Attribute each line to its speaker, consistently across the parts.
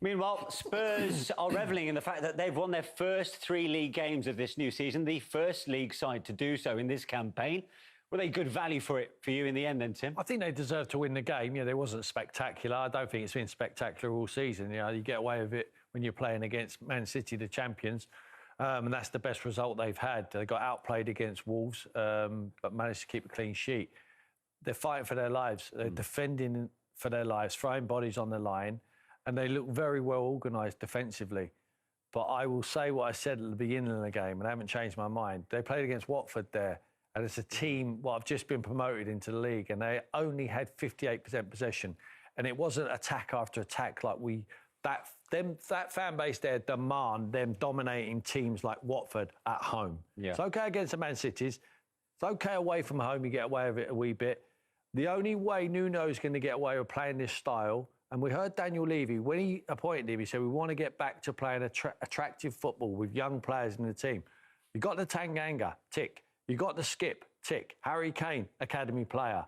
Speaker 1: Meanwhile, Spurs are revelling in the fact that they've won their first 3 league games of this new season, the first league side to do so in this campaign. Were they good value for you in the end then, Tim?
Speaker 2: I think they deserved to win the game. They wasn't spectacular. I don't think it's been spectacular all season. You get away with it when you're playing against Man City, the champions. And that's the best result they've had. They got outplayed against Wolves, but managed to keep a clean sheet. They're fighting for their lives. They're defending for their lives, throwing bodies on the line, and they look very well organised defensively. But I will say what I said at the beginning of the game, and I haven't changed my mind. They played against Watford there, and it's a team, I've just been promoted into the league, and they only had 58% possession. And it wasn't attack after attack like that fan base there demand them dominating teams like Watford at home. Yeah. It's OK against the Man Cities. It's OK away from home, you get away with it a wee bit. The only way Nuno's going to get away with playing this style, and we heard Daniel Levy, when he appointed him, he said, we want to get back to playing attractive football with young players in the team. You got the Tanganga, tick. You got the Skip, tick. Harry Kane, academy player.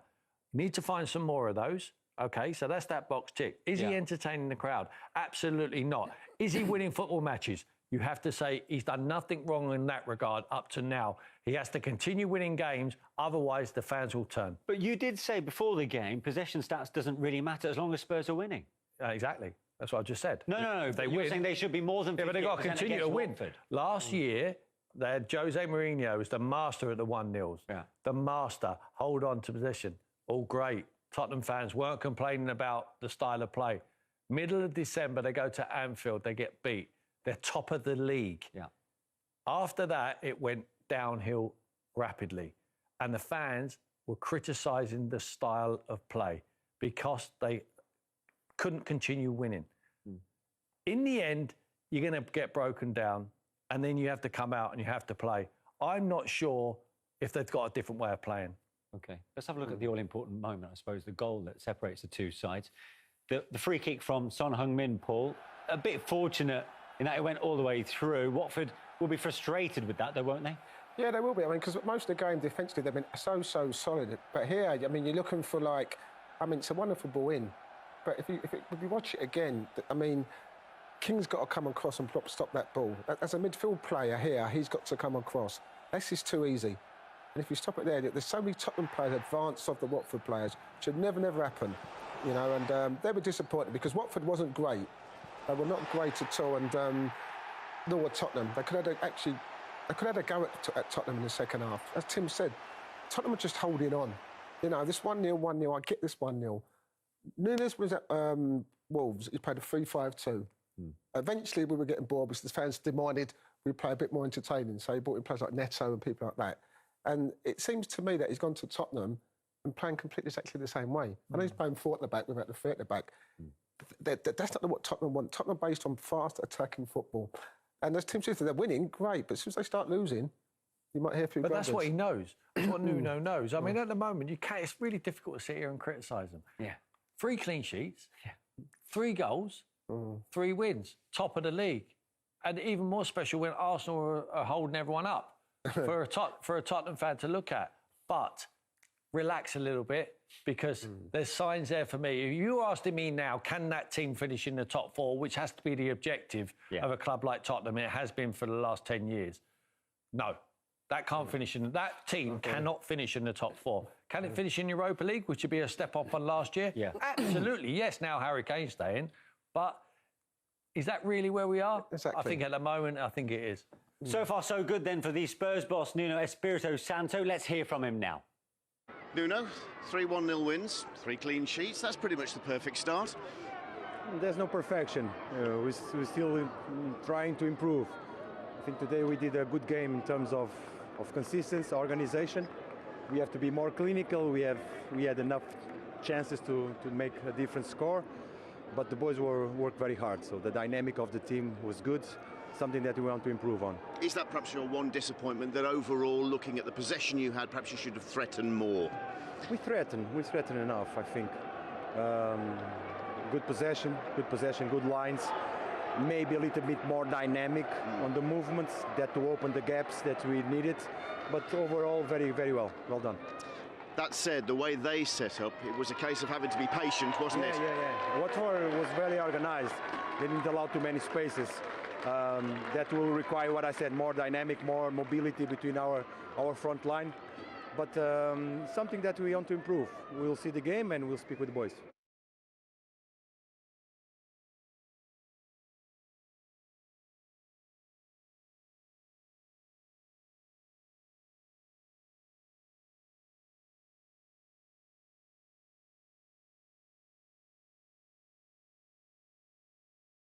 Speaker 2: You need to find some more of those. OK, so that's that box tick. Is he entertaining the crowd? Absolutely not. Is he winning football matches? You have to say he's done nothing wrong in that regard up to now. He has to continue winning games, otherwise the fans will turn.
Speaker 1: But you did say before the game, possession stats doesn't really matter as long as Spurs are winning.
Speaker 2: Exactly. That's what I just said.
Speaker 1: No. If they win, saying they should be more than 50%.
Speaker 2: Yeah, but they've got to continue to win.
Speaker 1: Watford.
Speaker 2: Last year, they had Jose Mourinho was the master of the 1-0s. Yeah. The master. Hold on to possession. All great. Tottenham fans weren't complaining about the style of play. Middle of December, they go to Anfield, they get beat. They're top of the league. Yeah. After that, it went downhill rapidly. And the fans were criticising the style of play because they couldn't continue winning. In the end, you're going to get broken down and then you have to come out and you have to play. I'm not sure if they've got a different way of playing.
Speaker 1: OK, let's have a look at the all-important moment, I suppose, the goal that separates the two sides. The free kick from Son Heung-min, Paul, a bit fortunate in that it went all the way through. Watford will be frustrated with that, though, won't they?
Speaker 3: Yeah, they will be. I mean, because most of the game defensively, they've been so solid. But here, I mean, you're looking for it's a wonderful ball in. But if you watch it again, I mean, King's got to come across and stop that ball. As a midfield player here, he's got to come across. This is too easy. And if you stop it there, there's so many Tottenham players advance of the Watford players. Should never happen, and they were disappointed because Watford wasn't great. They were not great at all, and nor were Tottenham. They could have a go at Tottenham in the second half. As Tim said, Tottenham were just holding on. This 1-0, I get this 1-0. Nunes was at Wolves. He played a 3-5-2. Eventually, we were getting bored because the fans demanded we play a bit more entertaining. So he brought in players like Neto and people like that. And it seems to me that he's gone to Tottenham and playing completely exactly the same way. I know he's playing 4 at the back without the 3 at the back. That's not what Tottenham want. Tottenham are based on fast attacking football. And as Tim says, they're winning, great. But as soon as they start losing, you might hear a few
Speaker 2: But that's what he knows. That's what Nuno knows. I mean, at the moment, it's really difficult to sit here and criticise them. Yeah. 3 clean sheets, 3 goals, 3 wins, top of the league. And even more special when Arsenal are holding everyone up. for a Tottenham fan to look at. But relax a little bit because there's signs there for me. If you asking me now, can that team finish in the top 4, which has to be the objective of a club like Tottenham, it has been for the last 10 years. No, that can't finish that team cannot finish in the top 4. Can it finish in Europa League, which would be a step up on last year? Yeah. Absolutely, yes, now Harry Kane's staying. But is that really where we are? Exactly. I think at the moment, I think it is.
Speaker 1: So far, so good then for the Spurs boss, Nuno Espirito Santo. Let's hear from him now.
Speaker 4: Nuno, 3 1-0 wins, 3 clean sheets. That's pretty much the perfect start.
Speaker 5: There's no perfection. We're still trying to improve. I think today we did a good game in terms of consistency, organization. We have to be more clinical. We had enough chances to make a different score, but the boys worked very hard. So the dynamic of the team was good. Something that we want to improve on.
Speaker 4: Is that perhaps your one disappointment, that overall, looking at the possession you had, perhaps you should have threatened more?
Speaker 5: We threatened enough, I think. Good possession, good lines. Maybe a little bit more dynamic on the movements, that to open the gaps that we needed. But overall, very, very well. Well done.
Speaker 4: That said, the way they set up, it was a case of having to be patient, wasn't it?
Speaker 5: Yeah. Watford was very organized. They didn't allow too many spaces. That will require, what I said, more dynamic, more mobility between our front line. But something that we want to improve. We'll see the game and we'll speak with the boys.